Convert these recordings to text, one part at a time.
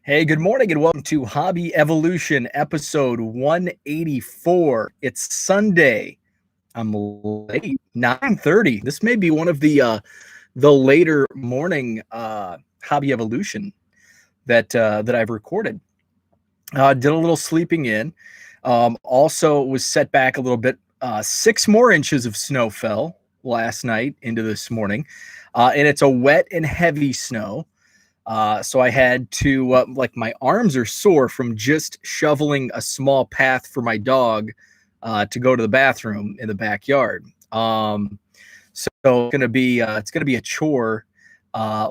Hey, good morning and welcome to Hobby Evolution episode 184. It's Sunday. I'm late, 9:30. This may be one of the later morning Hobby Evolution that I've recorded. Did a little sleeping in. Also was set back a little bit. 6 more inches of snow fell last night into this morning, and it's a wet and heavy snow. So I had to, like, my arms are sore from just shoveling a small path for my dog to go to the bathroom in the backyard. So it's gonna be a chore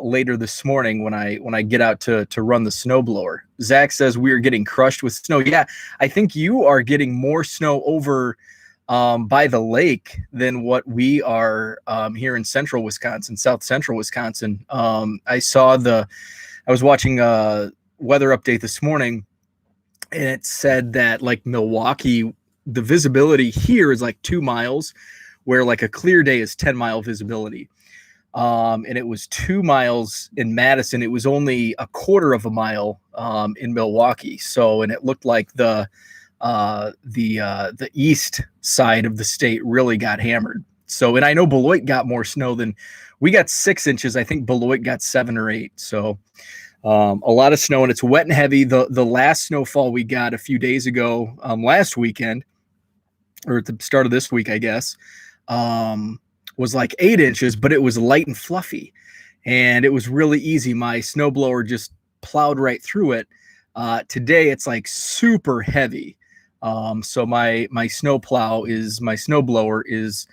later this morning when I get out to run the snowblower. Zach says we are getting crushed with snow. Yeah, I think you are getting more snow over by the lake than what we are here in central Wisconsin, south central Wisconsin. I was watching a weather update this morning, and it said that, like, Milwaukee, the visibility here is like 2 miles, where like a clear day is 10-mile visibility. And it was 2 miles in Madison. It was only a quarter of a mile in Milwaukee. So, and it looked like the east side of the state really got hammered. So, and I know Beloit got more snow than we got. 6 inches. I think Beloit got 7 or 8. So, a lot of snow, and it's wet and heavy. The last snowfall we got a few days ago, last weekend, or at the start of this week, I guess, was like 8 inches, but it was light and fluffy, and it was really easy. My snowblower just plowed right through it. Today it's like super heavy. So my snowblower is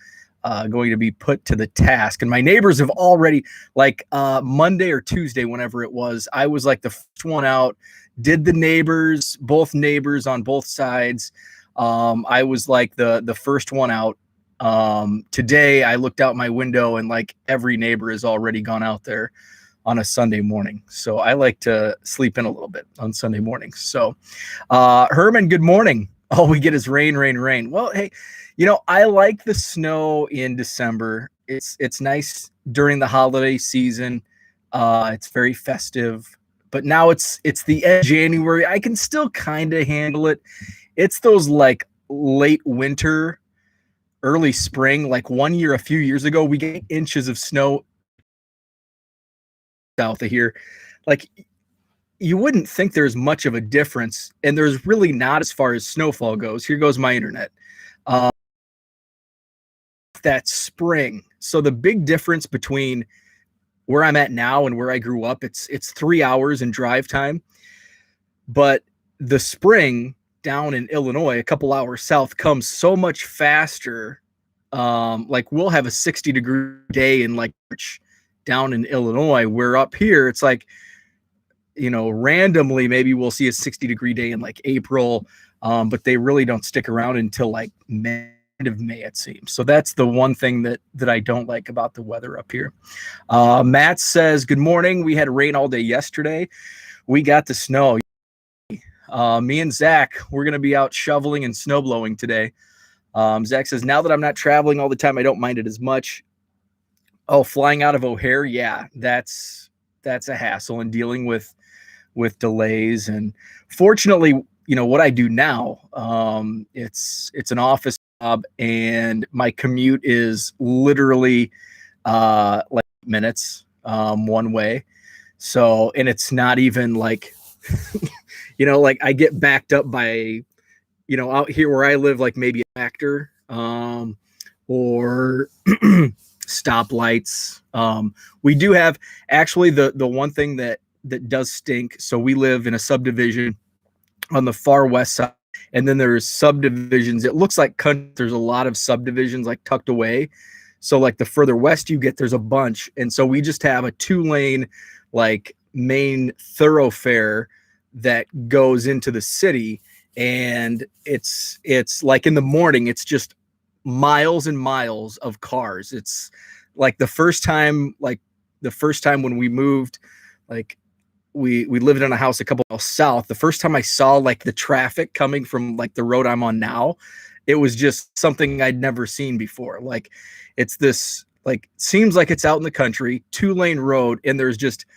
going to be put to the task. And my neighbors have already, like, Monday or Tuesday, whenever it was, I was like the first one out, did both neighbors on both sides. I was like the first one out. Today I looked out my window and like every neighbor has already gone out there on a Sunday morning. So I like to sleep in a little bit on Sunday mornings. So, Herman, good morning. All we get is rain, rain, rain. Well, hey, I like the snow in December. It's nice during the holiday season. It's very festive. But now it's the end of January. I can still kind of handle it. It's those like late winter, early spring. Like one year, a few years ago, we get inches of snow south of here. Like, you wouldn't think there's much of a difference, and there's really not as far as snowfall goes. Here goes my internet. That spring. So the big difference between where I'm at now and where I grew up, it's 3 hours in drive time. But the spring down in Illinois, a couple hours south, comes so much faster. Like, we'll have a 60-degree day in like March down in Illinois. Where up here, it's like, randomly maybe we'll see a 60-degree day in like April, but they really don't stick around until like end of May, it seems. So that's the one thing that I don't like about the weather up here. Matt says, good morning. We had rain all day yesterday. We got the snow. Me and Zach, we're going to be out shoveling and snow blowing today. Zach says, now that I'm not traveling all the time, I don't mind it as much. Oh, flying out of O'Hare. Yeah, that's a hassle, and dealing with delays. And fortunately, what I do now, it's an office job, and my commute is literally like minutes one way. So, and it's not even like like I get backed up by out here where I live, like maybe a factor or stoplights. We do have, actually, the one thing that does stink. So we live in a subdivision on the far west side, and then there's subdivisions. It looks like there's a lot of subdivisions like tucked away. So like the further west you get, there's a bunch. And so we just have a 2-lane like main thoroughfare that goes into the city. And it's like in the morning, it's just miles and miles of cars. It's like the first time when we moved, like we lived in a house a couple miles south. The first time I saw like the traffic coming from like the road I'm on now, it was just something I'd never seen before. Like, it's this, like, seems like it's out in the country, 2-lane road, and there's just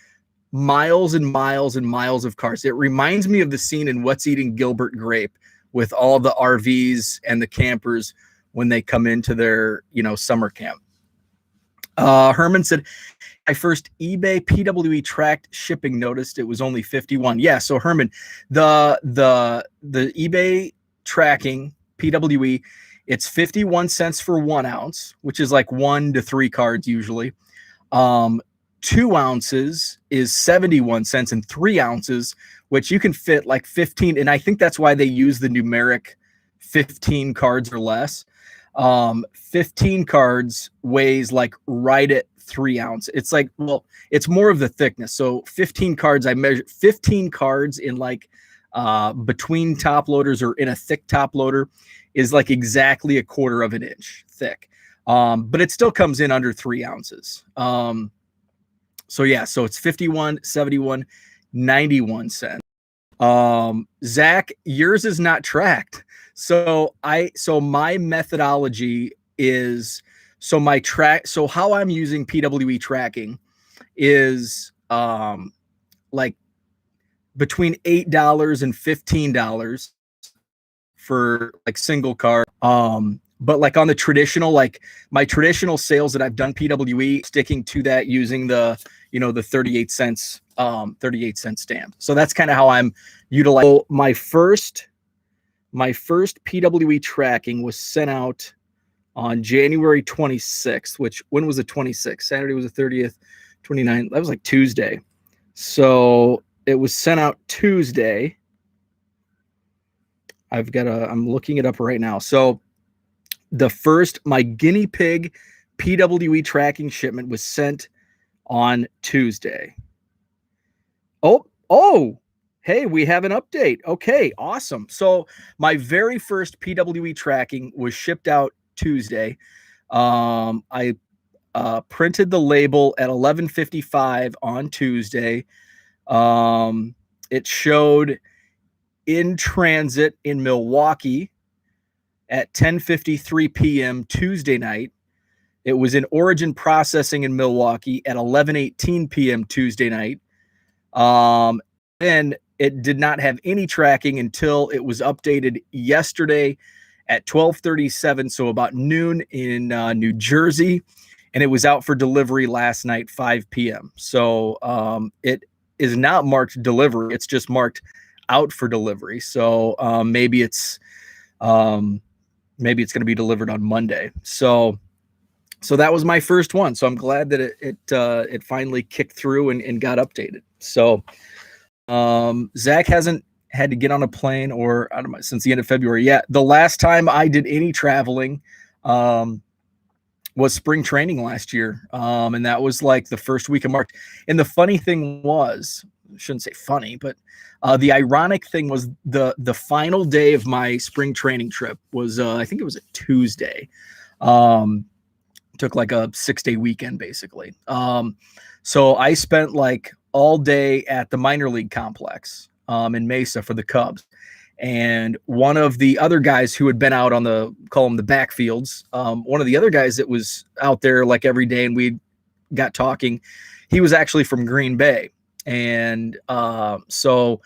miles and miles and miles of cars. It reminds me of the scene in What's Eating Gilbert Grape with all the RVs and the campers when they come into their, summer camp. Herman said, I first eBay PWE tracked shipping noticed it was only 51. Yeah, so Herman, the eBay tracking PWE, it's 51 cents for 1 ounce, which is like 1 to 3 cards usually. 2 ounces is 71 cents, and 3 ounces, which you can fit like 15. And I think that's why they use the numeric 15 cards or less. 15 cards weighs like right at 3 ounces. It's like, well, it's more of the thickness. So 15 cards, I measured 15 cards in like between top loaders or in a thick top loader is like exactly 1/4 of an inch thick. But it still comes in under 3 ounces. So yeah, so it's 51, 71, 91 cents. Zach, yours is not tracked. So my methodology is, so how I'm using PWE tracking is like between $8 and $15 for like single car. But like on the traditional, like my traditional sales that I've done PWE, sticking to that using the 38 cents stamp. So that's kind of how I'm utilizing. So my first PWE tracking was sent out on January 26th, which, when was the 26th? Saturday was the 30th, 29th. That was like Tuesday. So it was sent out Tuesday. I'm looking it up right now. So my guinea pig PWE tracking shipment was sent on Tuesday. Oh, hey, we have an update. Okay, awesome. So my very first PWE tracking was shipped out Tuesday. I printed the label at 11:55 on Tuesday. It showed in transit in Milwaukee at 10:53 p.m. Tuesday night. It was in origin processing in Milwaukee at 11:18 p.m. Tuesday night. Then it did not have any tracking until it was updated yesterday at 12:37, so about noon in New Jersey, and it was out for delivery last night, 5 p.m. So it is not marked delivery; it's just marked out for delivery. So maybe it's going to be delivered on Monday. So that was my first one. So I'm glad that it finally kicked through and got updated. So Zach hasn't had to get on a plane or since the end of February. Yeah, the last time I did any traveling was spring training last year, and that was like the first week of March. And the funny thing was, I shouldn't say funny, but the ironic thing was the final day of my spring training trip was I think it was a Tuesday. Took like a 6-day weekend basically. So I spent like all day at the minor league complex in Mesa for the Cubs. And one of the other guys who had been out on call them the backfields, one of the other guys that was out there like every day and we got talking, he was actually from Green Bay. And so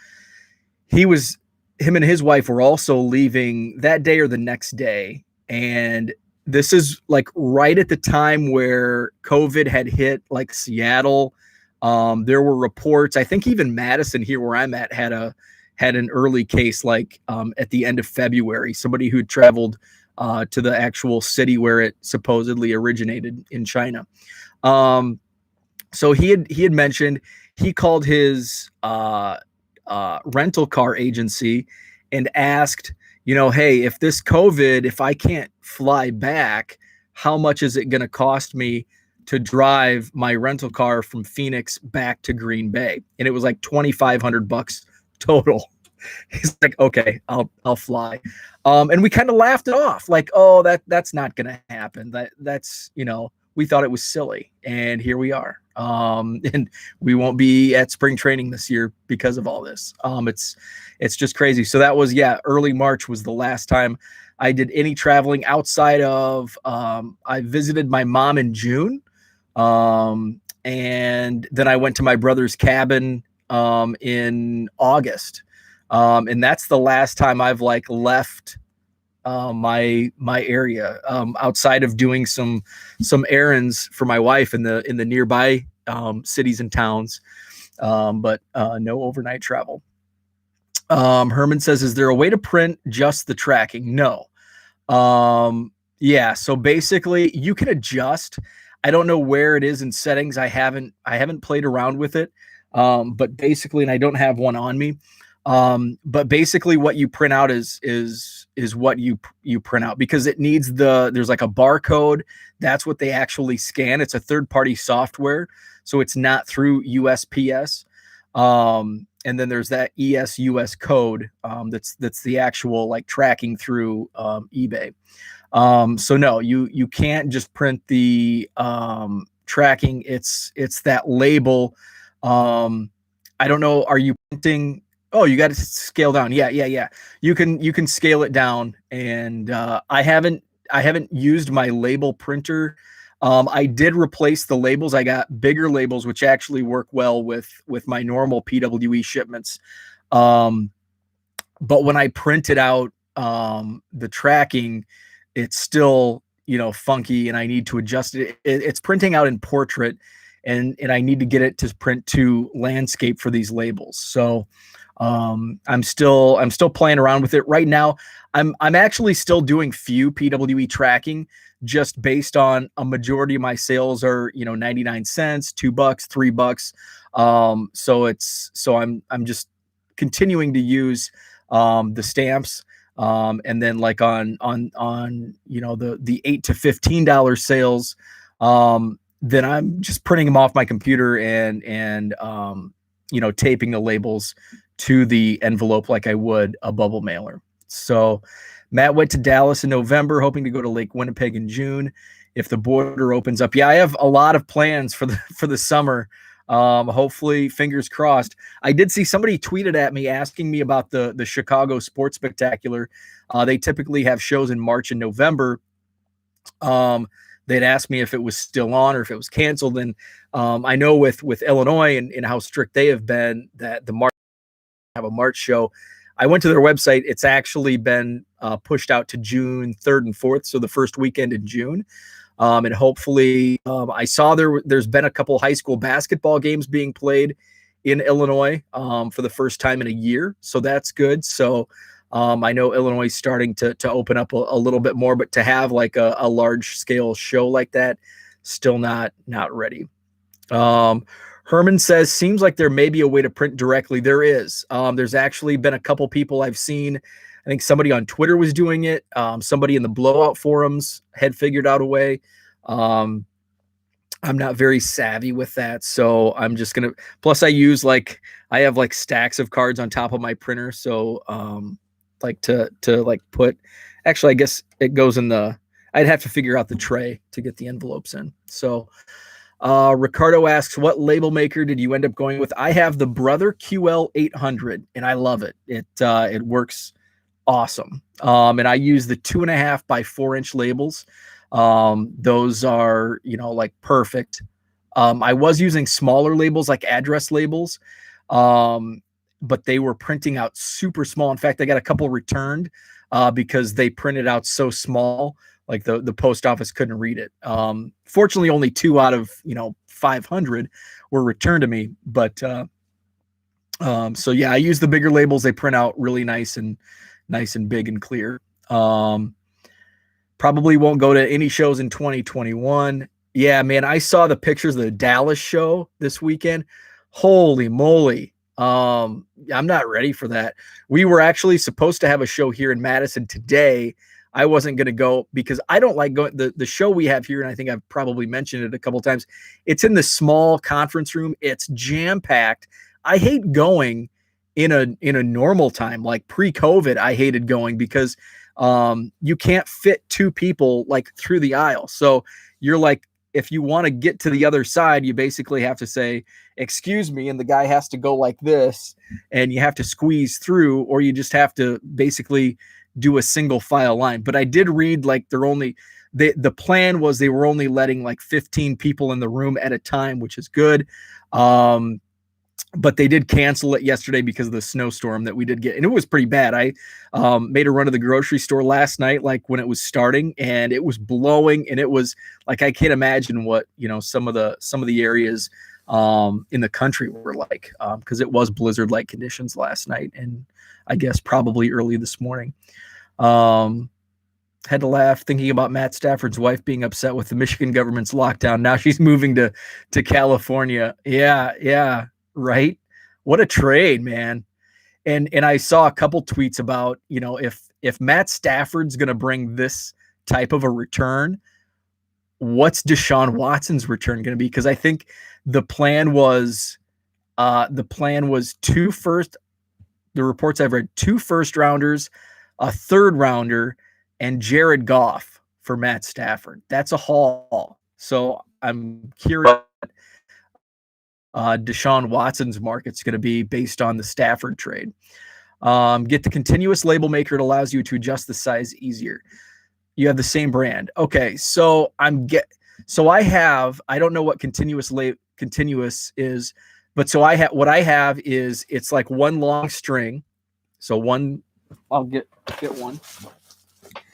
him and his wife were also leaving that day or the next day. And this is like right at the time where COVID had hit like Seattle. There were reports, I think even Madison here where I'm at had an early case like at the end of February, somebody who traveled to the actual city where it supposedly originated in China. So he had mentioned, he called his rental car agency and asked, hey, if this COVID, if I can't fly back, how much is it going to cost me to drive my rental car from Phoenix back to Green Bay? And it was like $2,500 total. He's like, okay, I'll fly. And we kind of laughed it off like, oh, that's not going to happen. That's, we thought it was silly, and here we are. And we won't be at spring training this year because of all this. It's just crazy. So that was, early March was the last time I did any traveling outside of, I visited my mom in June. and then I went to my brother's cabin in August, and that's the last time I've like left my area, outside of doing some errands for my wife in the nearby cities and towns, but no overnight travel. Herman says, is there a way to print just the tracking? No. Yeah, so basically you can adjust. I don't know where it is in settings. I haven't played around with it. But basically, and I don't have one on me. But basically what you print out is what you print out, because it needs there's like a barcode. That's what they actually scan. It's a third-party software, so it's not through USPS. And then there's that ESUS code, that's the actual like tracking through eBay. So no, you can't just print the tracking. It's that label. I don't know. Are you printing? Oh, you got to scale down. Yeah. You can scale it down. And I haven't used my label printer. I did replace the labels. I got bigger labels, which actually work well with my normal PWE shipments. But when I printed out the tracking, it's still, funky, and I need to adjust it. It's printing out in portrait, and I need to get it to print to landscape for these labels. So I'm still playing around with it right now. I'm actually still doing few PWE tracking, just based on a majority of my sales are 99 cents, $2, $3. So I'm just continuing to use the stamps, and then like on the $8 to $15 sales, then I'm just printing them off my computer and taping the labels to the envelope like I would a bubble mailer. So Matt went to Dallas in November, hoping to go to Lake Winnipeg in June if the border opens up. Yeah, I have a lot of plans for the summer. Hopefully, fingers crossed. I did see somebody tweeted at me asking me about the Chicago Sports Spectacular. They typically have shows in March and November. They'd asked me if it was still on or if it was canceled. And I know with Illinois and how strict they have been, that the March have a March show. I went to their website. It's actually been pushed out to June 3rd and 4th, so the first weekend in June. And hopefully, I saw there's been a couple high school basketball games being played in Illinois for the first time in a year, so that's good. So I know Illinois is starting to open up a little bit more, but to have like a large scale show like that, still not ready. Herman says, seems like there may be a way to print directly. There is. There's actually been a couple people I've seen. I think somebody on Twitter was doing it. Somebody in the Blowout forums had figured out a way. I'm not very savvy with that, so I'm just gonna. Plus, I have like stacks of cards on top of my printer, so like to like put. Actually, I guess it goes in the. I'd have to figure out the tray to get the envelopes in. So. Ricardo asks, what label maker did you end up going with? I have the Brother QL 800, and I love it. It works awesome. And I use the 2.5 by 4 inch labels. Those are, like perfect. I was using smaller labels, like address labels, but they were printing out super small. In fact, I got a couple returned because they printed out so small. Like the post office couldn't read it. Fortunately, only 2 out of 500 were returned to me. But so yeah, I use the bigger labels. They print out really nice and big and clear. Probably won't go to any shows in 2021. Yeah, man, I saw the pictures of the Dallas show this weekend. Holy moly. I'm not ready for that. We were actually supposed to have a show here in Madison today. I wasn't going to go because I don't like going the show we have here. And I think I've probably mentioned it a couple of times. It's in the small conference room. It's jam packed. I hate going in a normal time, like pre-COVID. I hated going because you can't fit 2 people like through the aisle. So you're like, if you want to get to the other side, you basically have to say, excuse me. And the guy has to go like this and you have to squeeze through, or you just have to basically do a single file line. But I did read like the plan was they were only letting like 15 people in the room at a time, which is good. But they did cancel it yesterday because of the snowstorm that we did get, and it was pretty bad. I made a run to the grocery store last night, like when it was starting, and it was blowing, and it was like I can't imagine what some of the areas in the country were like, because it was blizzard-like conditions last night, and I guess probably early this morning. Had to laugh thinking about Matt Stafford's wife being upset with the Michigan government's lockdown. Now she's moving to California. Yeah. Right. What a trade, man. And I saw a couple tweets about, if Matt Stafford's going to bring this type of a return, what's Deshaun Watson's return going to be? Because I think the plan was the reports I've read, 2 first rounders, a third rounder, and Jared Goff for Matt Stafford. That's a haul. So I'm curious Deshaun Watson's market's going to be based on the Stafford trade. Get the continuous label maker. It allows you to adjust the size easier. You have the same brand. Okay, so I don't know what continuous is, but so what I have is it's like one long string. So I'll get one.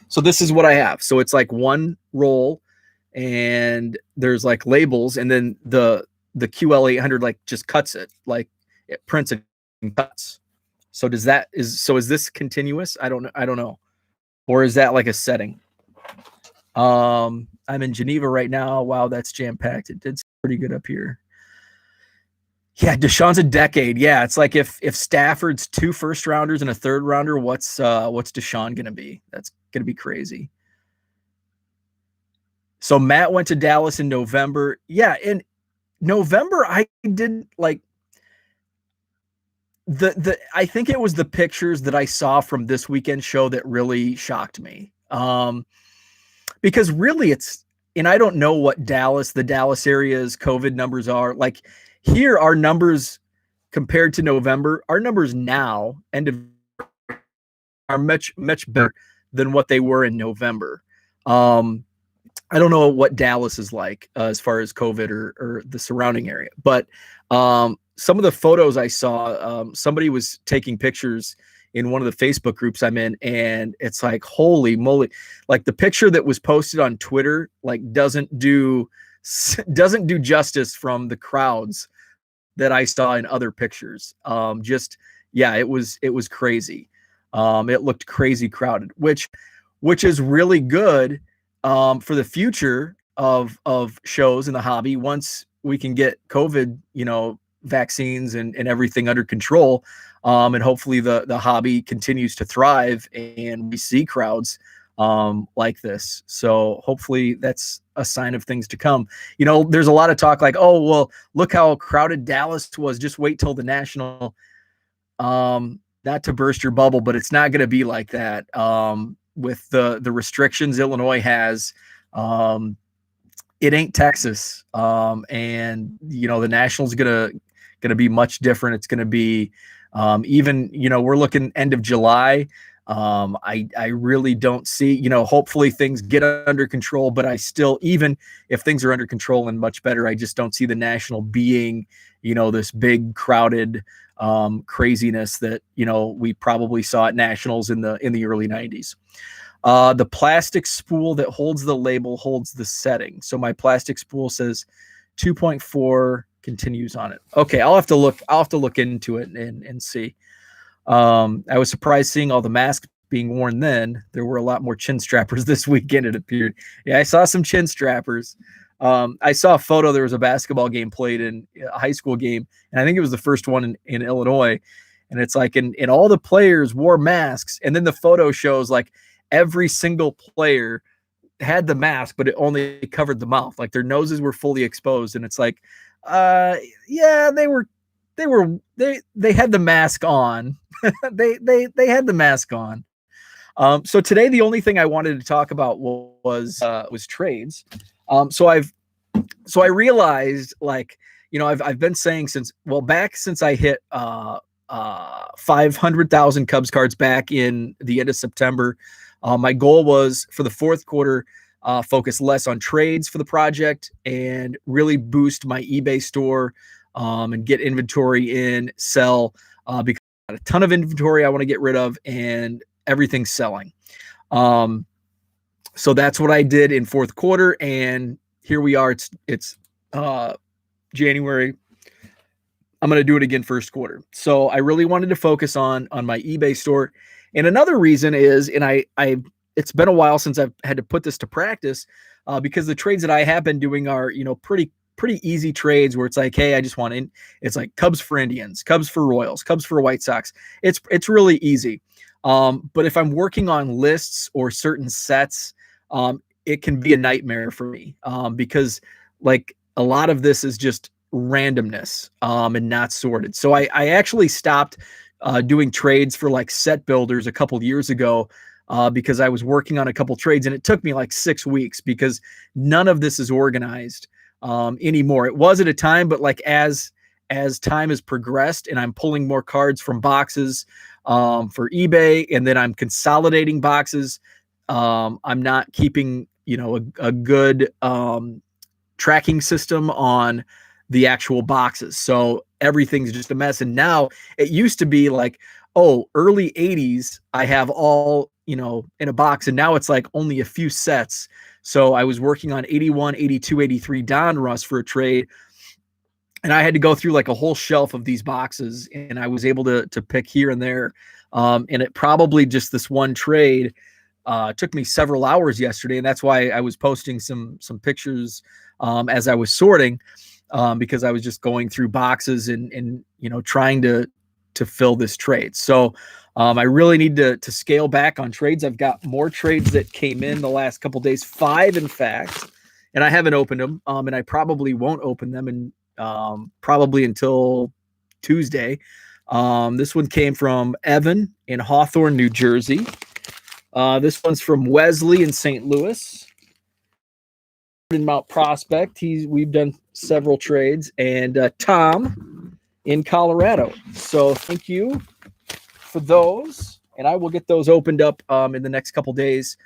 So this is what I have. So it's like one roll, and there's like labels, and then the QL800 like just cuts it, like it prints it and cuts. So is this continuous? I don't know. Or is that like a setting? I'm in Geneva right now. Wow, that's jam-packed. It did pretty good up here. Yeah, Deshaun's a decade. Yeah, it's like if Stafford's 2 first rounders and a third rounder, what's Deshaun gonna be? That's gonna be crazy. So Matt went to Dallas in November. Yeah, in November, I didn't like I think it was the pictures that I saw from this weekend show that really shocked me. Because really and I don't know what the Dallas area's COVID numbers are. Like here, our numbers compared to November, our numbers now are much, much better than what they were in November. I don't know what Dallas is like as far as COVID or the surrounding area, but some of the photos I saw, somebody was taking pictures in one of the Facebook groups I'm in, and it's like, holy moly, like the picture that was posted on Twitter, like doesn't do justice from the crowds that I saw in other pictures. It was crazy. It looked crazy crowded, which is really good for the future of shows in the hobby. Once we can get COVID, vaccines and everything under control, and hopefully the hobby continues to thrive and we see crowds like this. So hopefully that's a sign of things to come. There's a lot of talk like, oh, well, look how crowded Dallas was. Just wait till the national, not to burst your bubble, but it's not going to be like that. With the restrictions Illinois has, it ain't Texas. And the national's gonna be much different. It's gonna be even, we're looking end of July. I really don't see, hopefully things get under control, but I still, even if things are under control and much better, I just don't see the national being, this big crowded craziness that, we probably saw at nationals in the early 90s. The plastic spool that holds the label holds the setting. So my plastic spool says 2.4 continues on it. Okay, I'll have to look into it and see. I was surprised seeing all the masks being worn then. There were a lot more chin strappers this weekend, it appeared. Yeah, I saw some chin strappers. I saw a photo. There was a basketball game played in a high school game, and I think it was the first one in Illinois. And it's like, and all the players wore masks. And then the photo shows like every single player had the mask, but it only covered the mouth. Like their noses were fully exposed. And it's like, yeah, they had the mask on. they had the mask on. So today, the only thing I wanted to talk about was trades. So I realized, like, I've been saying since I hit 500,000 Cubs cards back in the end of September. My goal was for the fourth quarter, focus less on trades for the project, and really boost my eBay store and get inventory in, sell, because I got a ton of inventory I want to get rid of, and everything's selling. So that's what I did in fourth quarter, and here we are. It's January. I'm going to do it again first quarter. So I really wanted to focus on my eBay store. And another reason is, and I it's been a while since I've had to put this to practice, because the trades that I have been doing are, pretty easy trades where it's like, hey, I just want in. It's like Cubs for Indians, Cubs for Royals, Cubs for White Sox. It's really easy. But if I'm working on lists or certain sets, it can be a nightmare for me, because like a lot of this is just randomness and not sorted. So I actually stopped doing trades for like set builders a couple years ago, because I was working on a couple trades, and it took me like 6 weeks because none of this is organized anymore. It was at a time, but like as time has progressed and I'm pulling more cards from boxes for eBay, and then I'm consolidating boxes, I'm not keeping a good tracking system on the actual boxes. So everything's just a mess. And now it used to be like, oh, early 80s, I have all, in a box. And now it's like only a few sets. So I was working on 81, 82, 83 Donruss for a trade. And I had to go through like a whole shelf of these boxes, and I was able to pick here and there. And it probably just this one trade took me several hours yesterday. And that's why I was posting some pictures as I was sorting, because I was just going through boxes and trying to fill this trade. So I really need to scale back on trades. I've got more trades that came in the last couple of days, 5 in fact, and I haven't opened them, and I probably won't open them in probably until Tuesday. This one came from Evan in Hawthorne, New Jersey. This one's from Wesley in St. Louis. In Mount Prospect, we've done several trades, and Tom in Colorado. So thank you for those, and I will get those opened up in the next couple days.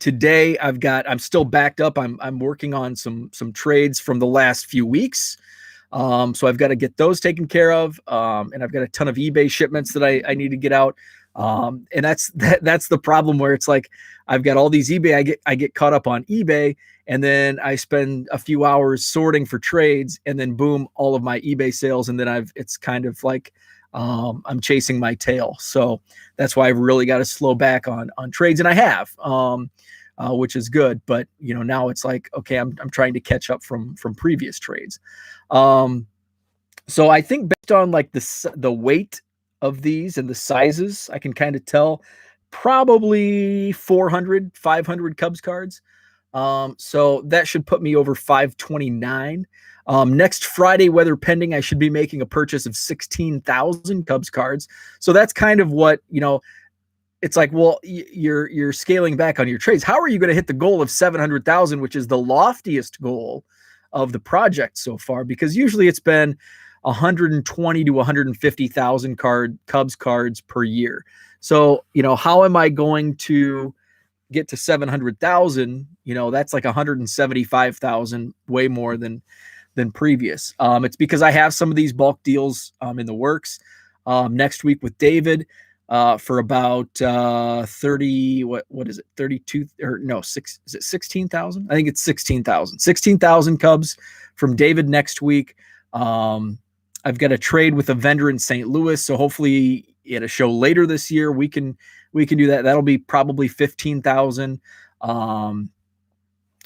Today I'm still backed up. I'm working on some trades from the last few weeks. So I've got to get those taken care of. And I've got a ton of eBay shipments that I need to get out. And that's the problem, where it's like, I've got all these eBay, I get caught up on eBay, and then I spend a few hours sorting for trades, and then boom, all of my eBay sales. And then it's kind of like, I'm chasing my tail. So that's why I've really got to slow back on trades. And I have, which is good. But now it's like, okay, I'm trying to catch up from previous trades. So I think based on like the weight of these and the sizes, I can kind of tell probably 400, 500 Cubs cards. So that should put me over 529. Next Friday, weather pending, I should be making a purchase of 16,000 Cubs cards. So that's kind of what, it's like, well, you're scaling back on your trades. How are you going to hit the goal of 700,000, which is the loftiest goal of the project so far? Because usually it's been 120 to 150,000 Cubs cards per year. So, how am I going to get to 700,000? That's like 175,000, way more than previous. It's because I have some of these bulk deals in the works next week with David for about 30, what is it? 32 or no, 6, is it 16,000? I think it's 16,000 Cubs from David next week. I've got a trade with a vendor in St. Louis, so hopefully at a show later this year we can do that. That'll be probably 15,000.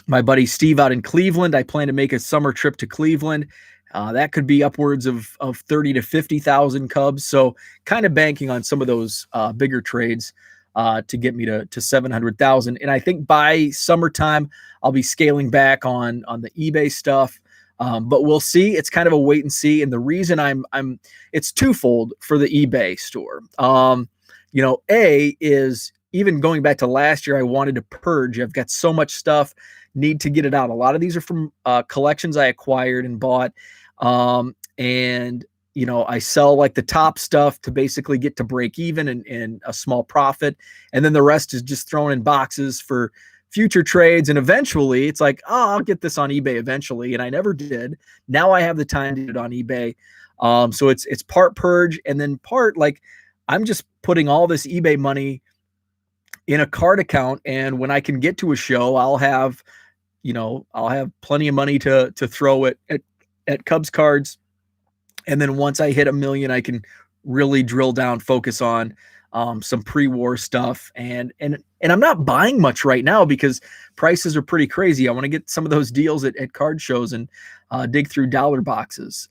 My buddy Steve out in Cleveland, I plan to make a summer trip to Cleveland. That could be upwards of 30 to 50,000 Cubs. So kind of banking on some of those bigger trades to get me to 700,000. And I think by summertime, I'll be scaling back on the eBay stuff. But we'll see. It's kind of a wait and see. And the reason it's twofold for the eBay store. A is, even going back to last year, I wanted to purge. I've got so much stuff, need to get it out. A lot of these are from collections I acquired and bought. And I sell like the top stuff to basically get to break even and a small profit. And then the rest is just thrown in boxes for future trades. And eventually it's like, oh, I'll get this on eBay eventually. And I never did. Now I have the time to do it on eBay. So it's part purge and then part like I'm just putting all this eBay money in a card account. And when I can get to a show, I'll have plenty of money to throw at Cubs cards. And then once I hit 1 million, I can really drill down, focus on some pre-war stuff. And I'm not buying much right now because prices are pretty crazy. I want to get some of those deals at card shows and dig through dollar boxes.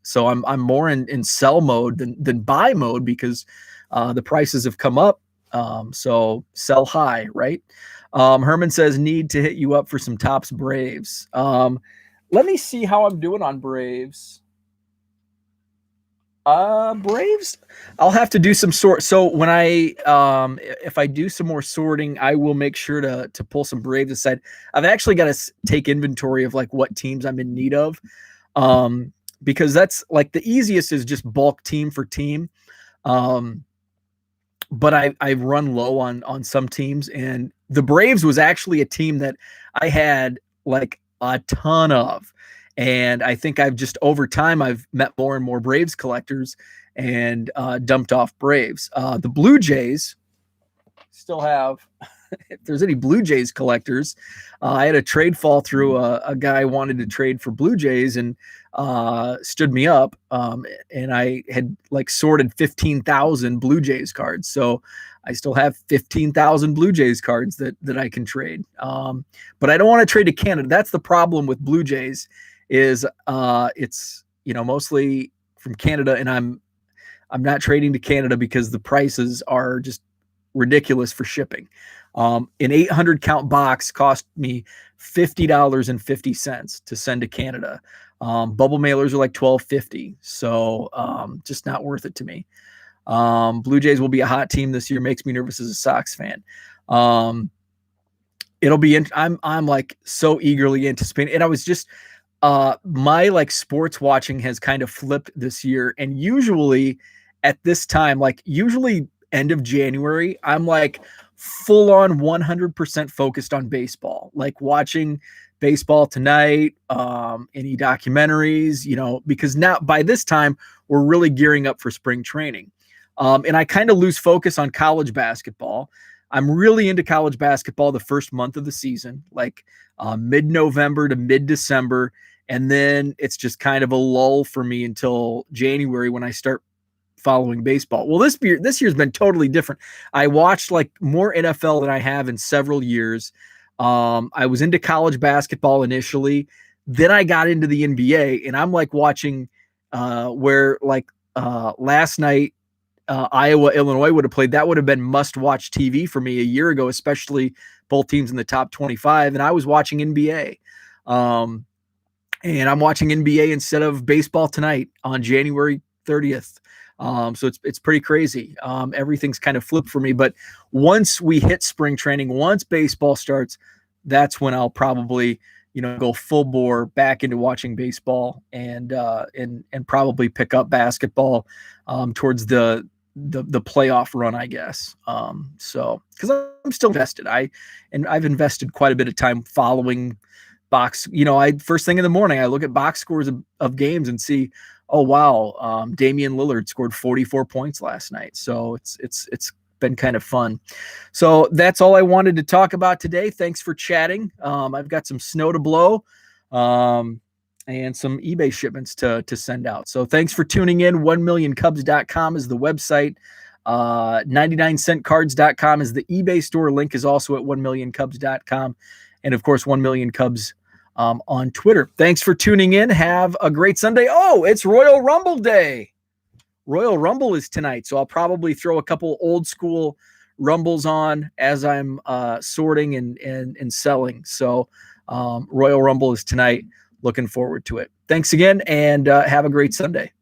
So I'm more in sell mode than buy mode because the prices have come up. So sell high, right? Herman says, need to hit you up for some Topps Braves. Let me see how I'm doing on Braves. Braves, I'll have to do some sort. So when if I do some more sorting, I will make sure to pull some Braves aside. I've actually got to take inventory of like what teams I'm in need of. Because that's like the easiest is just bulk team for team. But I've run low on some teams, and the Braves was actually a team that I had like a ton of. And I think I've just over time, I've met more and more Braves collectors and dumped off Braves. The Blue Jays still have, if there's any Blue Jays collectors, I had a trade fall through. A guy wanted to trade for Blue Jays and stood me up. And I had like sorted 15,000 Blue Jays cards. So I still have 15,000 Blue Jays cards that I can trade. But I don't want to trade to Canada. That's the problem with Blue Jays is it's, mostly from Canada, and I'm not trading to Canada because the prices are just ridiculous for shipping. An 800 count box cost me $50.50 to send to Canada. Bubble mailers are like $12.50. So just not worth it to me. Blue Jays will be a hot team this year. Makes me nervous as a Sox fan. It'll be, I'm like so eagerly anticipating. And I was just, my like sports watching has kind of flipped this year. And usually at this time, like usually end of January, I'm like full on 100% focused on baseball, like watching baseball tonight, any documentaries, because now by this time we're really gearing up for spring training. And I kind of lose focus on college basketball. I'm really into college basketball the first month of the season, like mid-November to mid-December. And then it's just kind of a lull for me until January when I start following baseball. Well, this year's been totally different. I watched like more NFL than I have in several years. I was into college basketball initially. Then I got into the NBA, and I'm like watching where like last night, Iowa, Illinois would have played. That would have been must-watch TV for me a year ago, especially both teams in the top 25. And I was watching NBA. And I'm watching NBA instead of baseball tonight on January 30th. So it's pretty crazy. Everything's kind of flipped for me. But once we hit spring training, once baseball starts, that's when I'll probably, go full bore back into watching baseball and probably pick up basketball towards the playoff run, I guess. So because I'm still invested, I've invested quite a bit of time following box. First thing in the morning, I look at box scores of games and see, oh wow, Damian Lillard scored 44 points last night. So it's been kind of fun. So that's all I wanted to talk about today. Thanks for chatting. I've got some snow to blow. And some eBay shipments to send out. So thanks for tuning in. 1millioncubs.com is the website. 99centcards.com is the eBay store. Link is also at 1millioncubs.com. And of course, 1 million Cubs on Twitter. Thanks for tuning in. Have a great Sunday. Oh, it's Royal Rumble Day. Royal Rumble is tonight. So I'll probably throw a couple old school Rumbles on as I'm sorting and selling. So Royal Rumble is tonight. Looking forward to it. Thanks again, and have a great Sunday.